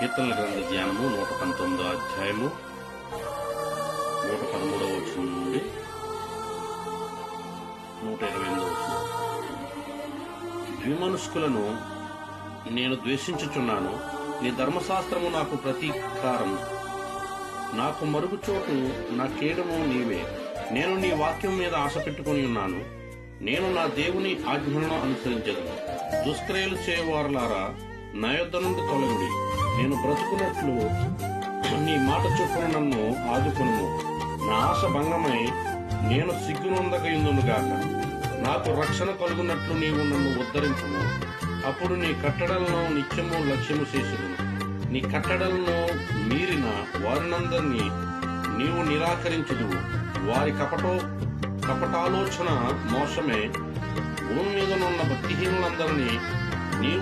కీర్తనల గ్రంథ ధ్యానము 119వ అధ్యాయము 113వ వచనం నుండి 128వ వచనం. ద్విమనస్కులను నేను ద్వేషించుచున్నాను, నీ ధర్మశాస్త్రము నాకు ప్రతీకారం. నాకు మరుగుచోటు, నా కేడము నీవే. నేను నీ వాక్యం మీద ఆశ పెట్టుకుని ఉన్నాను. నేను నా దేవుని ఆజ్ఞలను అనుసరించదును. దుష్క్రియలు చేయవారులారా, నా యొద్ద నుండి తొలగుడి. నేను బ్రతుకున్నట్లు నీ మాట చొప్పున నన్ను ఆదుకొనుము. నా ఆశ భంగమై నేను సిగ్గునొందకయుందునుగాక. నాకు రక్షణ కలుగునట్లు నీవు నన్ను ఉద్ధరించుము. అప్పుడు నీ కట్టడలను నిత్యము లక్ష్యము చేసుదును. నీ కట్టడలను మీరిన వారినందరినీ నీవు నిరాకరించుదువు. వారి కపటాలోచన మోసమే. భూమి మీదనున్న భక్తిహీనులందరినీ నీవు